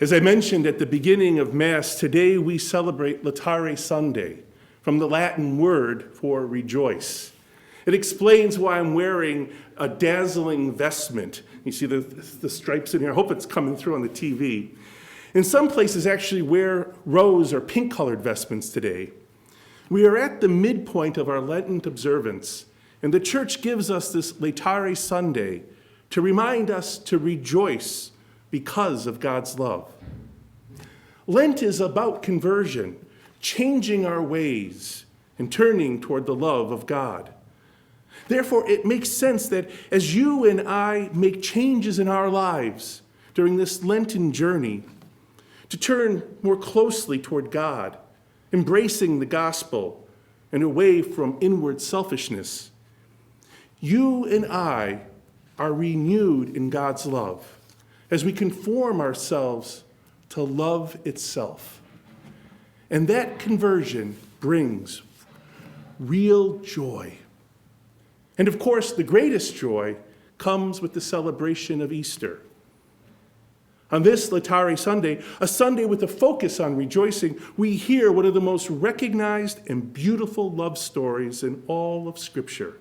As I mentioned at the beginning of Mass, today we celebrate Laetare Sunday, from the Latin word for rejoice. It explains why I'm wearing a dazzling vestment. You see the stripes in here. I hope it's coming through on the TV. In some places actually wear rose or pink-colored vestments today. We are at the midpoint of our Lenten observance, and the Church gives us this Laetare Sunday to remind us to rejoice because of God's love. Lent is about conversion, changing our ways and turning toward the love of God. Therefore, it makes sense that as you and I make changes in our lives during this Lenten journey, to turn more closely toward God, embracing the gospel and away from inward selfishness, you and I are renewed in God's love as we conform ourselves to love itself. And that conversion brings real joy. And of course, the greatest joy comes with the celebration of Easter. On this Laetare Sunday, a Sunday with a focus on rejoicing, we hear one of the most recognized and beautiful love stories in all of Scripture.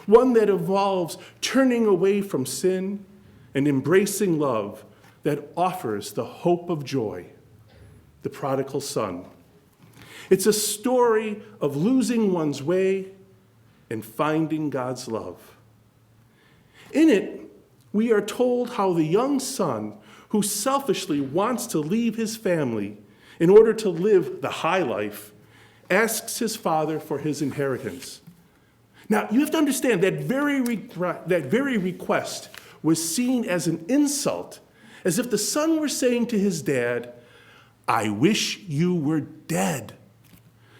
One that involves turning away from sin and embracing love that offers the hope of joy, the prodigal son. It's a story of losing one's way and finding God's love. In it, we are told how the young son who selfishly wants to leave his family in order to live the high life asks his father for his inheritance. Now, you have to understand that very request was seen as an insult, as if the son were saying to his dad, "I wish you were dead,"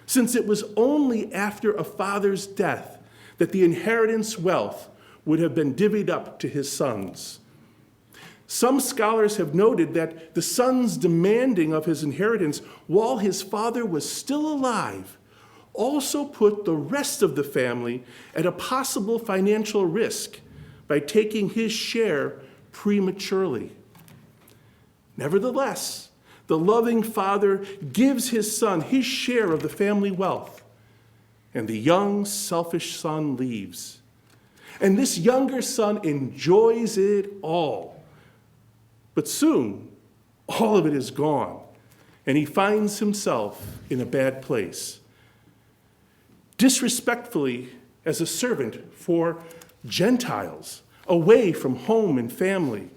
since it was only after a father's death that the inheritance wealth would have been divvied up to his sons. Some scholars have noted that the son's demanding of his inheritance while his father was still alive also put the rest of the family at a possible financial risk by taking his share prematurely. Nevertheless, the loving father gives his son his share of the family wealth, and the young, selfish son leaves. And this younger son enjoys it all. But soon, all of it is gone, and he finds himself in a bad place. Disrespectfully as a servant for Gentiles, away from home and family,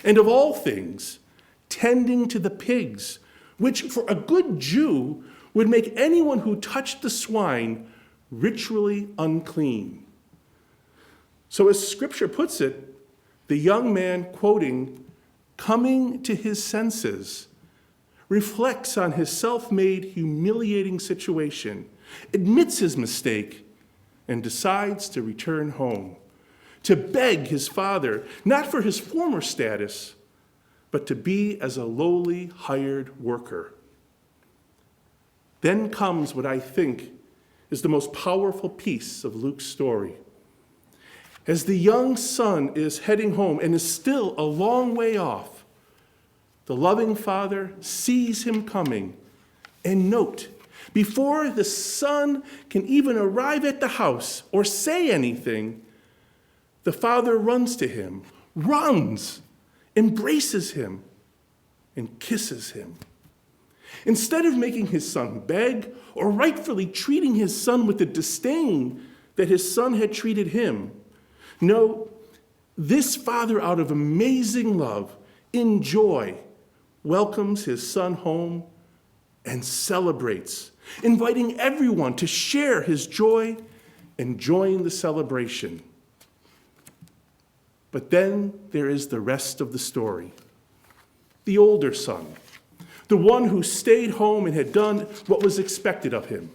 and of all things, tending to the pigs, which for a good Jew would make anyone who touched the swine ritually unclean. So as Scripture puts it, the young man, quoting, "coming to his senses," reflects on his self-made, humiliating situation, admits his mistake, and decides to return home, to beg his father, not for his former status, but to be as a lowly hired worker. Then comes what I think is the most powerful piece of Luke's story. As the young son is heading home and is still a long way off, the loving father sees him coming, and note, before the son can even arrive at the house or say anything, the father runs to him, embraces him, and kisses him. Instead of making his son beg or rightfully treating his son with the disdain that his son had treated him, no, this father, out of amazing love, in joy, welcomes his son home and celebrates, inviting everyone to share his joy and join the celebration. But then there is the rest of the story. The older son, the one who stayed home and had done what was expected of him.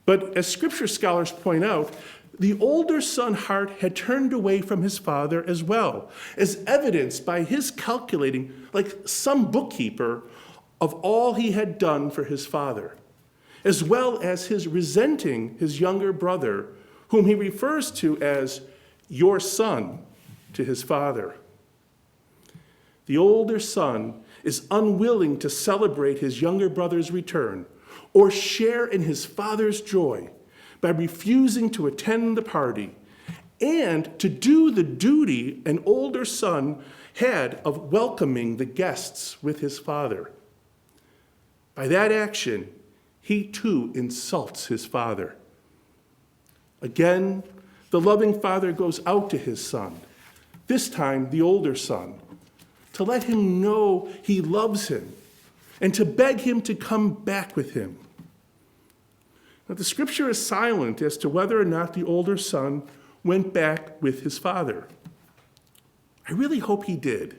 But as Scripture scholars point out, the older son's heart had turned away from his father as well, as evidenced by his calculating, like some bookkeeper, of all he had done for his father, as well as his resenting his younger brother, whom he refers to as your son, to his father. the older son is unwilling to celebrate his younger brother's return or share in his father's joy by refusing to attend the party and to do the duty an older son had of welcoming the guests with his father. By that action, he too insults his father. Again, the loving father goes out to his son, this time the older son, to let him know he loves him and to beg him to come back with him. Now, the scripture is silent as to whether or not the older son went back with his father. I really hope he did,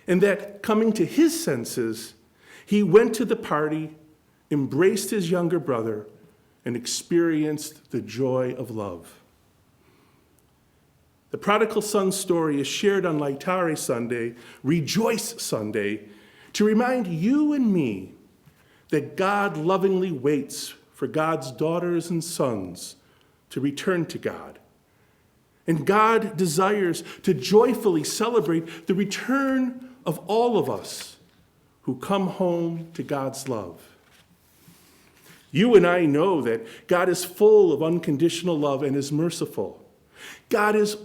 and that coming to his senses, he went to the party, embraced his younger brother, and experienced the joy of love. The prodigal son story is shared on Laetare Sunday, Rejoice Sunday, to remind you and me that God lovingly waits for God's daughters and sons to return to God. And God desires to joyfully celebrate the return of all of us who come home to God's love. You and I know that God is full of unconditional love and is merciful. God is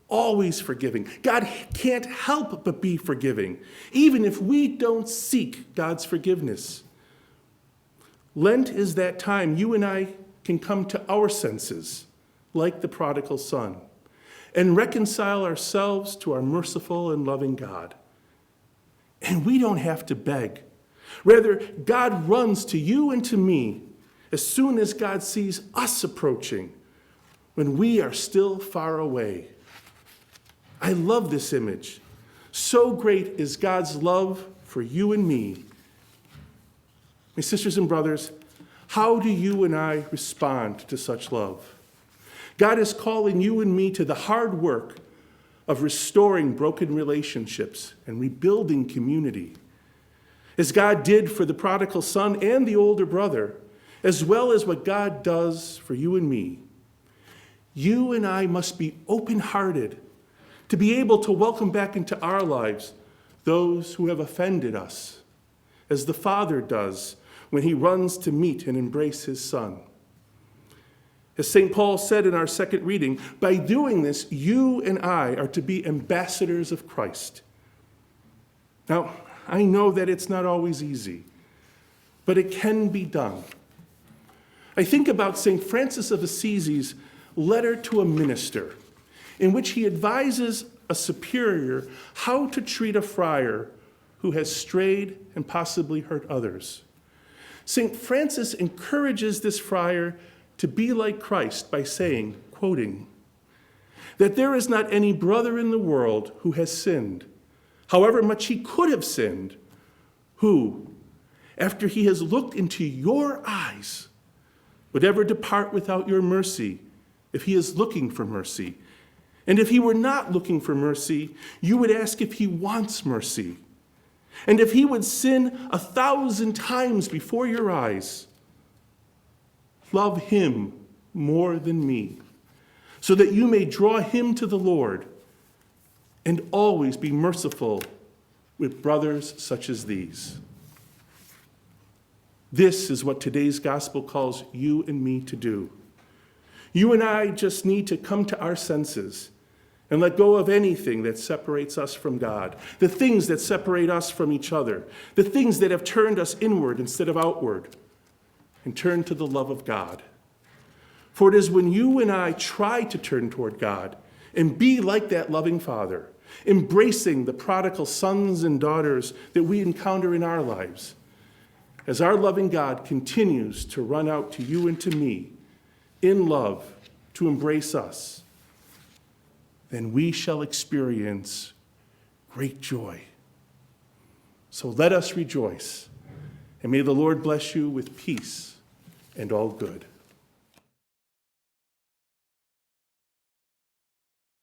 always forgiving. God can't help but be forgiving, even if we don't seek God's forgiveness. Lent is that time you and I can come to our senses, like the prodigal son, and reconcile ourselves to our merciful and loving God. And we don't have to beg. Rather, God runs to you and to me as soon as God sees us approaching, when we are still far away. I love this image. So great is God's love for you and me. My sisters and brothers, how do you and I respond to such love? God is calling you and me to the hard work of restoring broken relationships and rebuilding community. As God did for the prodigal son and the older brother, as well as what God does for you and me. You and I must be open-hearted to be able to welcome back into our lives those who have offended us, as the Father does when he runs to meet and embrace his Son. As St. Paul said in our second reading, by doing this, you and I are to be ambassadors of Christ. Now, I know that it's not always easy, but it can be done. I think about St. Francis of Assisi's letter to a minister, in which he advises a superior how to treat a friar who has strayed and possibly hurt others. St. Francis encourages this friar to be like Christ by saying, quoting, that there is not any brother in the world who has sinned, however much he could have sinned, who, after he has looked into your eyes, would ever depart without your mercy if he is looking for mercy. And if he were not looking for mercy, you would ask if he wants mercy. And if he would sin 1,000 times before your eyes, love him more than me, so that you may draw him to the Lord and always be merciful with brothers such as these. This is what today's gospel calls you and me to do. You and I just need to come to our senses and let go of anything that separates us from God, the things that separate us from each other, the things that have turned us inward instead of outward, and turn to the love of God. For it is when you and I try to turn toward God and be like that loving Father, embracing the prodigal sons and daughters that we encounter in our lives, as our loving God continues to run out to you and to me in love to embrace us, then we shall experience great joy. So let us rejoice, and may the Lord bless you with peace and all good.